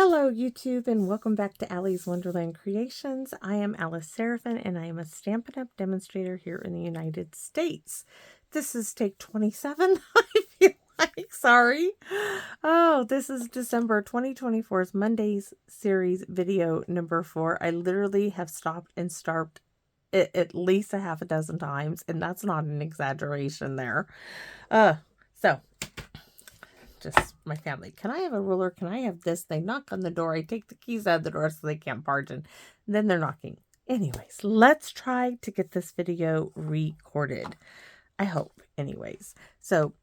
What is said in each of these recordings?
Hello YouTube and welcome back to Allie's Wonderland Creations. I am Alice Seraphin and I am a Stampin' Up! Demonstrator here in the United States. This is take 27, I feel like, sorry. Oh, this is December 2024's Mondays series video number 4. I literally have stopped and started it at least a half a dozen times, and that's not an exaggeration there. So just my family. Can I have a ruler? Can I have this? They knock on the door. I take the keys out of the door so they can't barge in. And then they're knocking. Anyways, let's try to get this video recorded. I hope. Anyways, so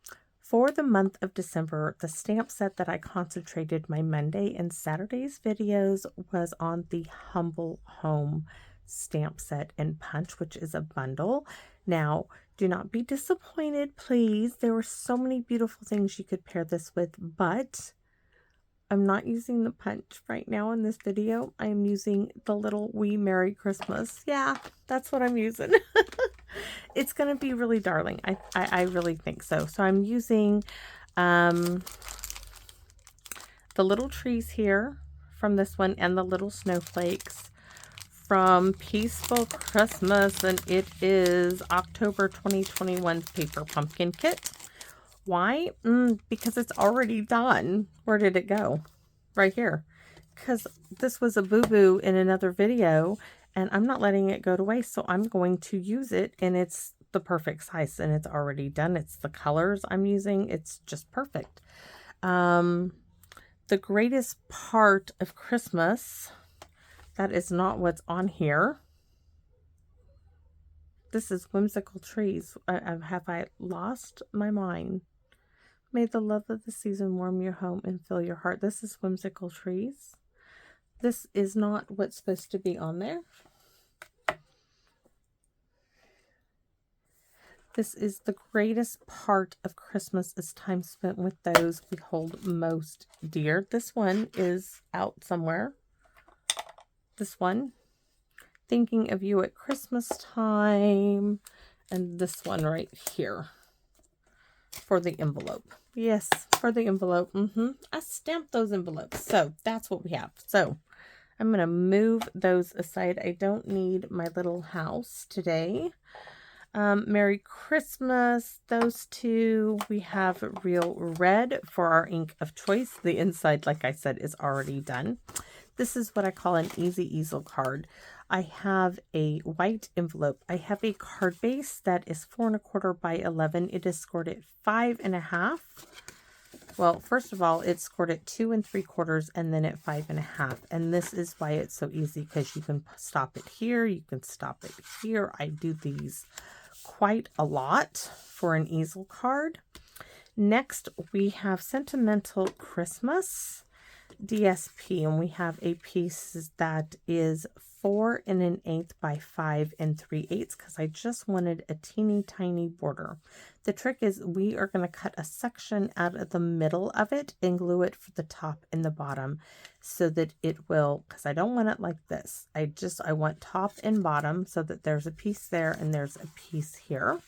for the month of December, the stamp set that I concentrated my Monday and Saturday's videos was on the Humble Home stamp set and punch, which is a bundle. Now, do not be disappointed, please. There were so many beautiful things you could pair this with, but I'm not using the punch right now in this video. I'm using the little wee Merry Christmas. Yeah, that's what I'm using. It's going to be really darling. I really think so. So I'm using the little trees here from this one and the little snowflakes from Peaceful Christmas, and it is October 2021's paper pumpkin kit. Why? Because it's already done. Where did it go? Right here. Because this was a boo-boo in another video, and I'm not letting it go to waste, so I'm going to use it, and it's the perfect size, and it's already done. It's the colors I'm using. It's just perfect. The greatest part of Christmas... That is not what's on here. This is Whimsical Trees. Have I lost my mind? May the love of the season warm your home and fill your heart. This is Whimsical Trees. This is not what's supposed to be on there. This is the greatest part of Christmas is time spent with those we hold most dear. This one is out somewhere. This one, Thinking of You at Christmas Time, and this one right here for the envelope. Yes, for the envelope. I stamped those envelopes, so that's what we have. So I'm going to move those aside. I don't need my little house today. Merry Christmas. Those two, we have Real Red for our ink of choice. The inside, like I said, is already done. This is what I call an easy easel card. I have a white envelope. I have a card base that is 4 1/4 by 11. It is scored at 5 1/2. Well, first of all, it's scored at 2 3/4 and then at 5 1/2. And this is why it's so easy, because you can stop it here. You can stop it here. I do these quite a lot for an easel card. Next, we have Sentimental Christmas DSP, and we have a piece that is 4 1/8 by 5 3/8 because I just wanted a teeny tiny border. The trick is we are going to cut a section out of the middle of it and glue it for the top and the bottom so that it will, because I don't want it like this. I want top and bottom so that there's a piece there and there's a piece here.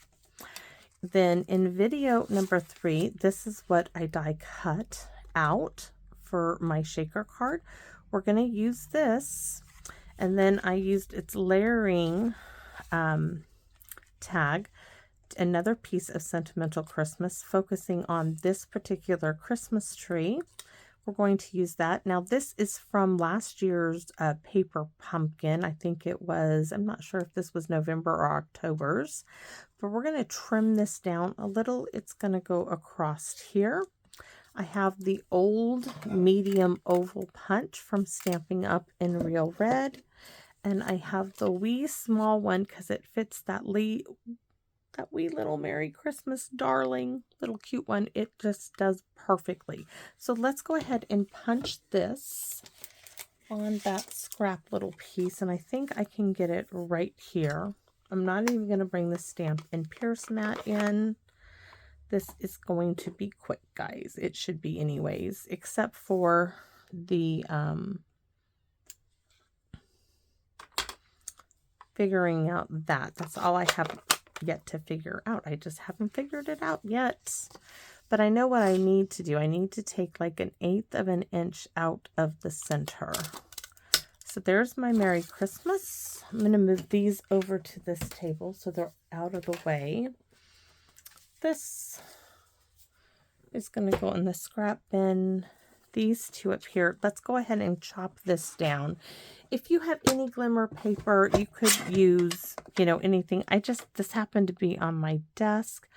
Then in video number 3, this is what I die cut out for my shaker card. We're going to use this, and then I used its layering tag, another piece of Sentimental Christmas, focusing on this particular Christmas tree. We're going to use that. Now this is from last year's paper pumpkin. I think it was, I'm not sure if this was November or October's, but we're going to trim this down a little. It's going to go across here. I have the old medium oval punch from Stampin' Up! In Real Red. And I have the wee small one because it fits that wee little Merry Christmas darling, little cute one. It just does perfectly. So let's go ahead and punch this on that scrap little piece. And I think I can get it right here. I'm not even going to bring the stamp and pierce mat in. This is going to be quick, guys. It should be anyways, except for the figuring out that. That's all I have yet to figure out. I just haven't figured it out yet. But I know what I need to do. I need to take like 1/8 of an inch out of the center. So there's my Merry Christmas. I'm going to move these over to this table so they're out of the way. This is going to go in the scrap bin. These two up here, let's go ahead and chop this down. If you have any glimmer paper, you could use, you know, anything. This happened to be on my desk.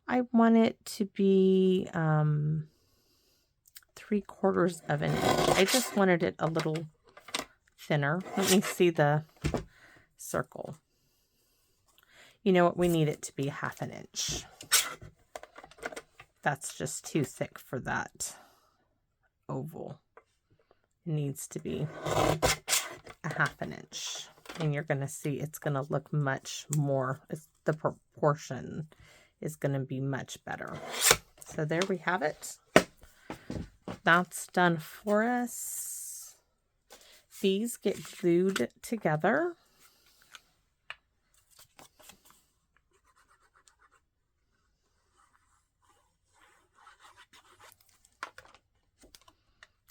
I want it to be 3/4 of an inch. I just wanted it a little thinner. Let me see the circle. You know what? We need it to be 1/2 inch. That's just too thick for that oval. It needs to be 1/2 inch. And you're going to see it's going to look much more, the proportion is going to be much better. So there we have it. That's done for us. These get glued together.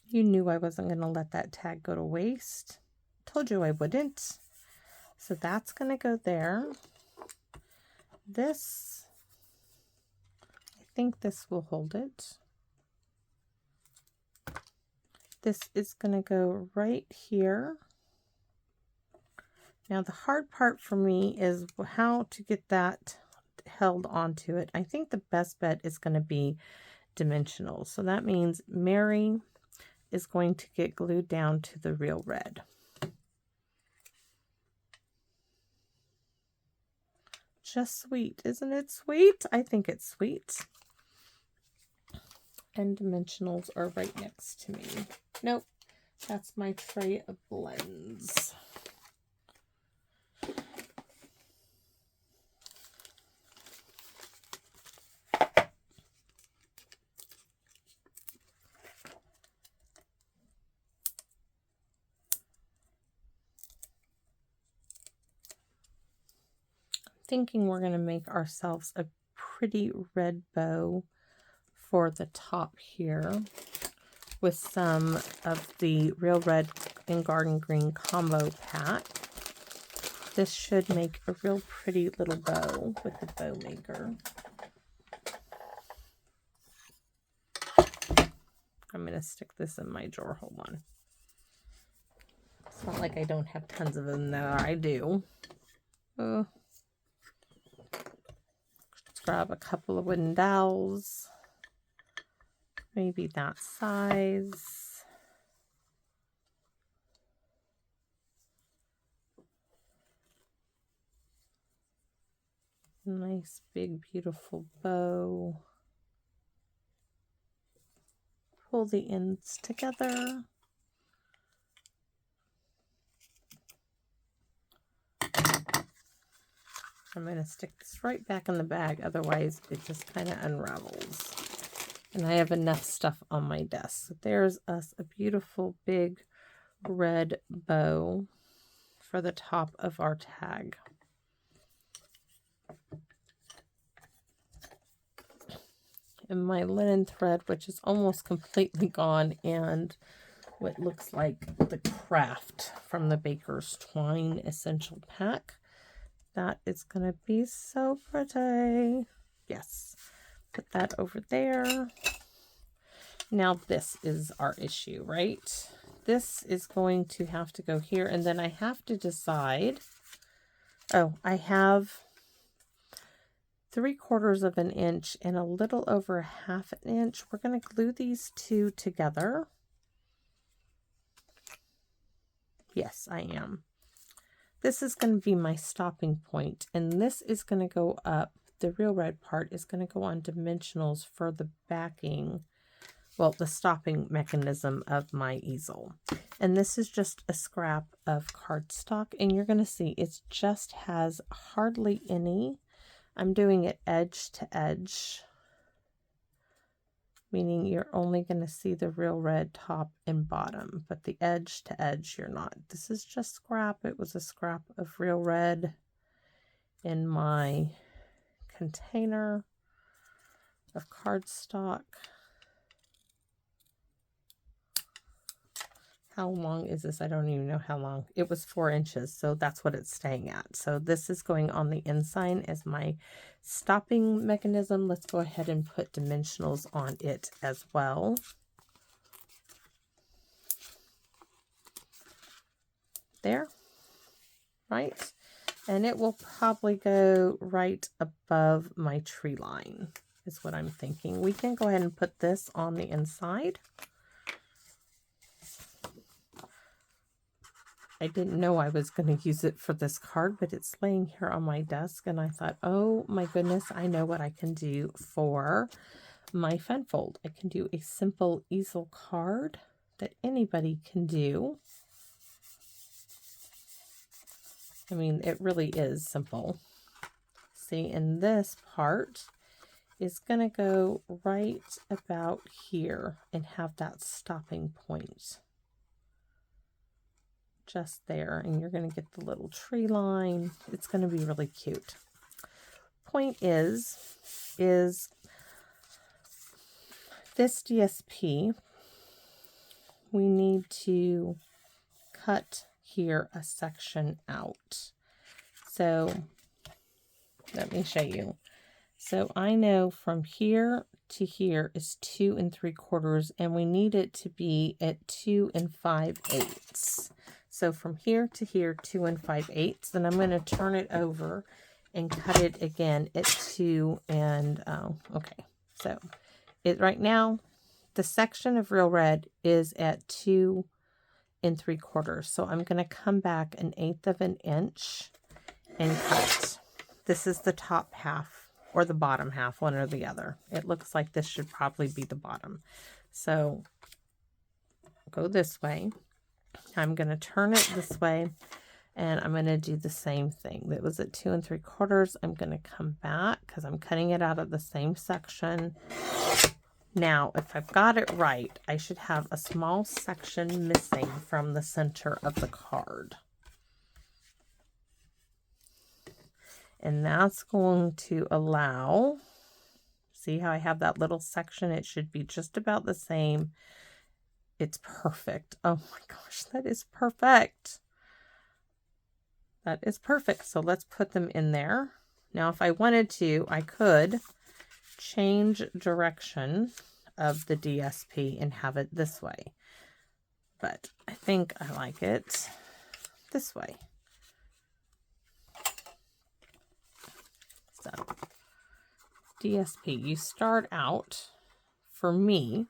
You knew I wasn't going to let that tag go to waste. Told you I wouldn't. So that's going to go there. This, I think this will hold it. This is going to go right here. Now the hard part for me is how to get that held onto it. I think the best bet is going to be dimensional. So that means Mary is going to get glued down to the real red. Just sweet, isn't it sweet? I think it's sweet. And dimensionals are right next to me. Nope, that's my tray of blends. Thinking we're going to make ourselves a pretty red bow for the top here with some of the Real Red and Garden Green combo pack. This should make a real pretty little bow with the bow maker. I'm going to stick this in my drawer. Hold on. It's not like I don't have tons of them there. I do. Grab a couple of wooden dowels, maybe that size. Nice big beautiful bow. Pull the ends together. I'm going to stick this right back in the bag, otherwise it just kind of unravels. And I have enough stuff on my desk. So there's us a beautiful big red bow for the top of our tag. And my linen thread, which is almost completely gone, and what looks like the craft from the Baker's Twine Essential Pack. That is going to be so pretty. Yes. Put that over there. Now this is our issue, right? This is going to have to go here. And then I have to decide. Oh, I have 3/4 of an inch and a little over 1/2 inch. We're going to glue these two together. Yes, I am. This is going to be my stopping point, and this is going to go up. The Real Red part is going to go on dimensionals for the backing, well, the stopping mechanism of my easel. And this is just a scrap of cardstock, and you're going to see it just has hardly any. I'm doing it edge to edge, meaning you're only going to see the Real Red top and bottom, but the edge to edge you're not. This is just scrap. It was a scrap of Real Red in my container. of cardstock. How long is this? I don't even know how long. It was 4 inches, so that's what it's staying at. So this is going on the inside as my stopping mechanism. Let's go ahead and put dimensionals on it as well. There, right? And it will probably go right above my tree line, is what I'm thinking. We can go ahead and put this on the inside. I didn't know I was going to use it for this card, but it's laying here on my desk, and I thought, oh my goodness, I know what I can do for my fun fold. I can do a simple easel card that anybody can do. I mean, it really is simple. See, and this part is going to go right about here and have that stopping point. Just there, and you're going to get the little tree line. It's going to be really cute. Point is this DSP, we need to cut here a section out. So let me show you. So I know from here to here is 2 3/4, and we need it to be at 2 5/8. So from here to here, 2 5/8. Then I'm going to turn it over and cut it again at 2 and, okay. So right now, the section of Real Red is at 2 3/4. So I'm going to come back 1/8 of an inch and cut. This is the top half or the bottom half, one or the other. It looks like this should probably be the bottom. So go this way. I'm going to turn it this way, and I'm going to do the same thing. That was at 2 3/4. I'm going to come back because I'm cutting it out of the same section. Now, if I've got it right, I should have a small section missing from the center of the card. And that's going to allow, see how I have that little section? It should be just about the same. It's perfect. Oh my gosh, that is perfect. That is perfect. So let's put them in there. Now, if I wanted to, I could change direction of the DSP and have it this way. But I think I like it this way. So DSP, you start out, for me,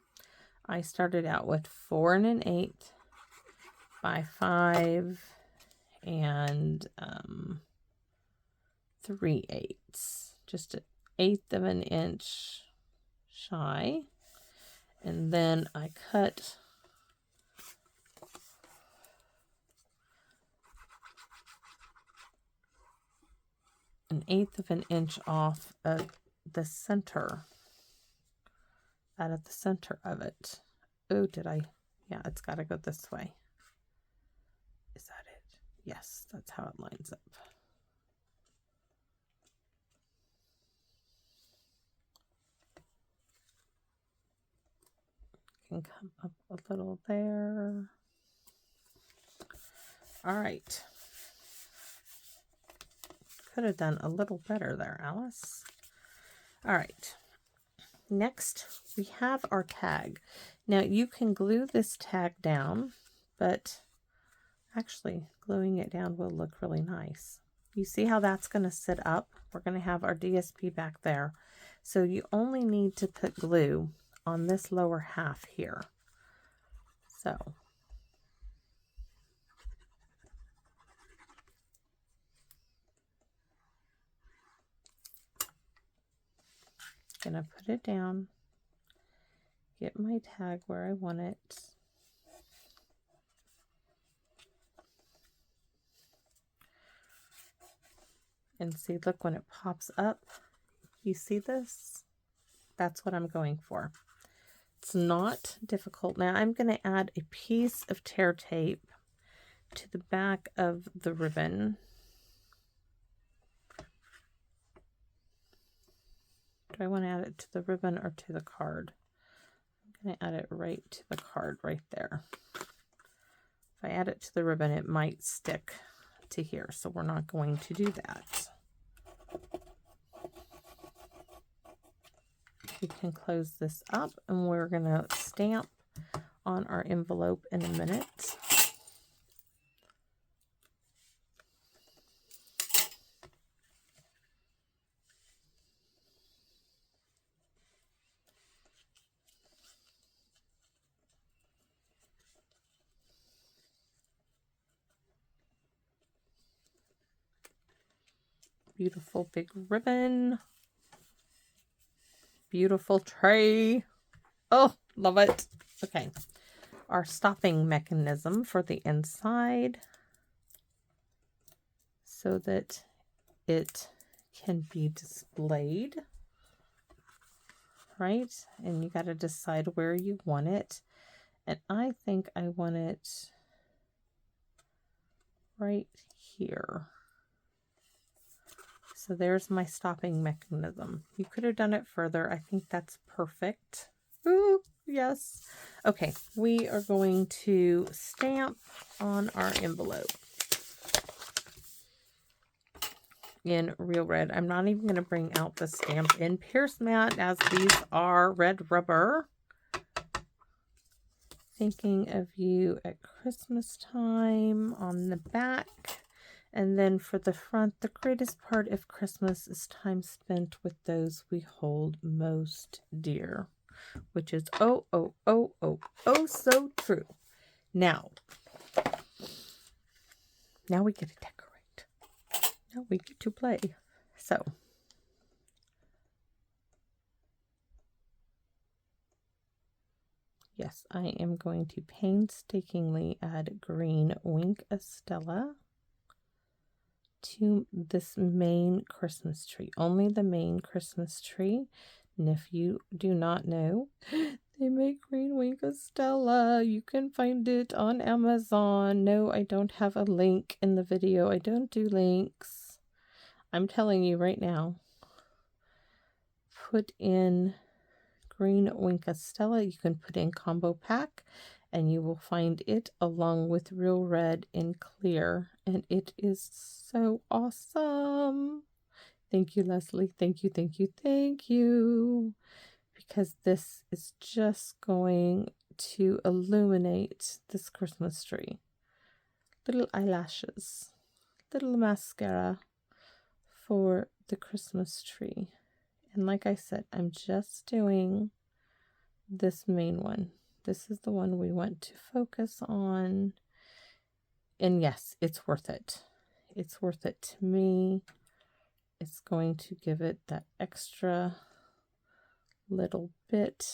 I started out with 4 1/8 by 5 and 3/8, just 1/8 of an inch shy, and then I cut an 1/8 of an inch off of the center. Out of the center of it. Oh, did I? Yeah, it's got to go this way. Is that it? Yes, that's how it lines up. Can come up a little there. All right. Could have done a little better there, Alice. All right. Next, we have our tag. Now, you can glue this tag down, but actually gluing it down will look really nice. You see how that's going to sit up? We're going to have our DSP back there. So you only need to put glue on this lower half here. So gonna put it down, get my tag where I want it, and see, look, when it pops up, you see this? That's what I'm going for. It's not difficult. Now I'm going to add a piece of tear tape to the back of the ribbon. Do I want to add it to the ribbon or to the card? I'm going to add it right to the card right there. If I add it to the ribbon, it might stick to here, so we're not going to do that. We can close this up, and we're going to stamp on our envelope in a minute. Beautiful big ribbon. Beautiful tray. Oh, love it. Okay. Our stopping mechanism for the inside so that it can be displayed. Right? And you got to decide where you want it. And I think I want it right here. So there's my stopping mechanism. You could have done it further. I think that's perfect. Ooh, yes. Okay, we are going to stamp on our envelope in Real Red. I'm not even going to bring out the stamp in Pierce Matte, as these are red rubber. Thinking of you at Christmas time on the back. And then for the front, the greatest part of Christmas is time spent with those we hold most dear, which is oh so true. Now we get to decorate. Now we get to play. So yes, I am going to painstakingly add green Wink Estella to this main Christmas tree. Only the main Christmas tree. And if you do not know, they make green Wink Estella. You can find it on Amazon. No, I don't have a link in the video. I don't do links. I'm telling you right now. Put in green Wink Estella. You can put in combo pack, and you will find it along with Real Red in clear, and it is so awesome. Thank you, Leslie. Thank you, thank you, thank you. Because this is just going to illuminate this Christmas tree. Little eyelashes, little mascara for the Christmas tree. And like I said, I'm just doing this main one. This is the one we want to focus on. And yes, it's worth it. It's worth it to me. It's going to give it that extra little bit.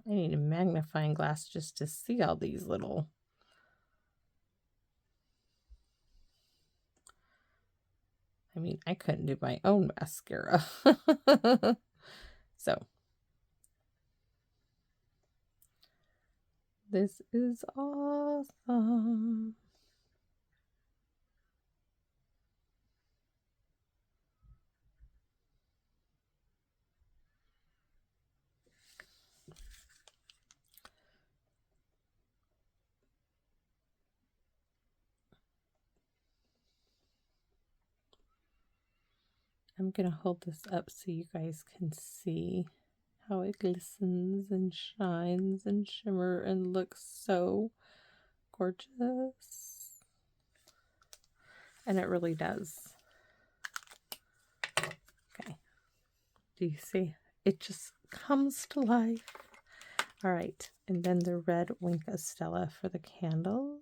I need a magnifying glass just to see all these little. I mean, I couldn't do my own mascara. So this is awesome. I'm going to hold this up so you guys can see how it glistens and shines and shimmer and looks so gorgeous. And it really does. Okay. Do you see? It just comes to life. All right. And then the red Wink Estella for the candles.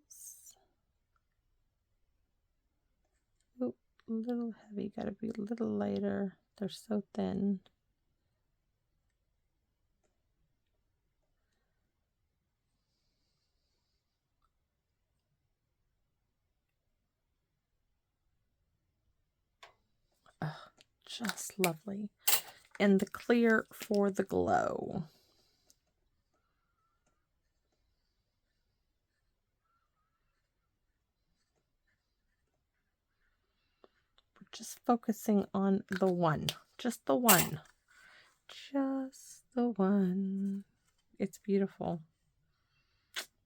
Oh, a little heavy. Got to be a little lighter. They're so thin. Oh, just lovely. And the clear for the glow. We're just focusing on the one. Just the one. Just the one. It's beautiful.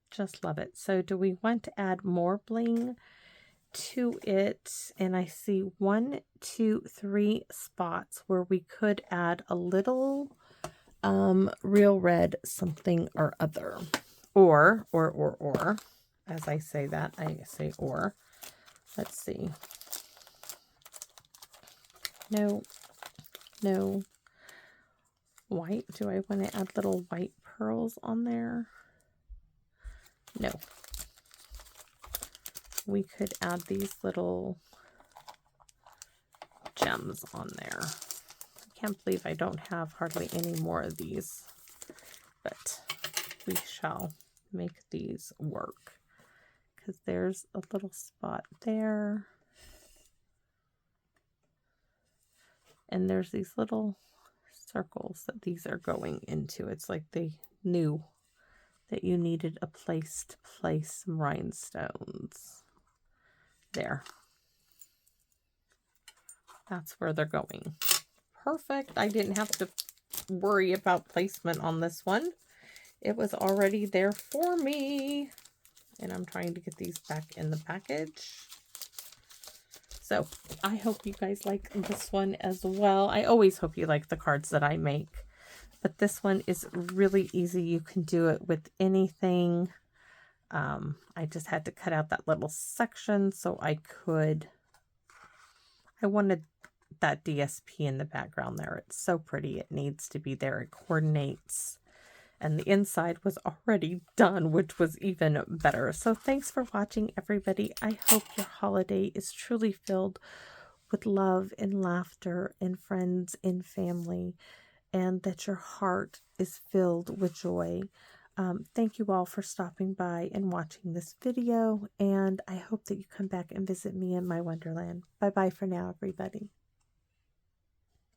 Just love it. So do we want to add more bling to it? And I see 1, 2, 3 spots where we could add a little real red something or other. Or, as I say that, I say or. Let's see. No. White. Do I want to add little white pearls on there? No. We could add these little gems on there. I can't believe I don't have hardly any more of these, but we shall make these work, because there's a little spot there, and there's these little circles that these are going into. It's like they knew that you needed a place to place some rhinestones. There. That's where they're going. Perfect. I didn't have to worry about placement on this one. It was already there for me. And I'm trying to get these back in the package. So I hope you guys like this one as well. I always hope you like the cards that I make. But this one is really easy. You can do it with anything. I just had to cut out that little section so I wanted that DSP in the background there. It's so pretty. It needs to be there. It coordinates. And the inside was already done, which was even better. So thanks for watching, everybody. I hope your holiday is truly filled with love and laughter and friends and family, and that your heart is filled with joy. Thank you all for stopping by and watching this video, and I hope that you come back and visit me in my Wonderland. Bye-bye for now, everybody.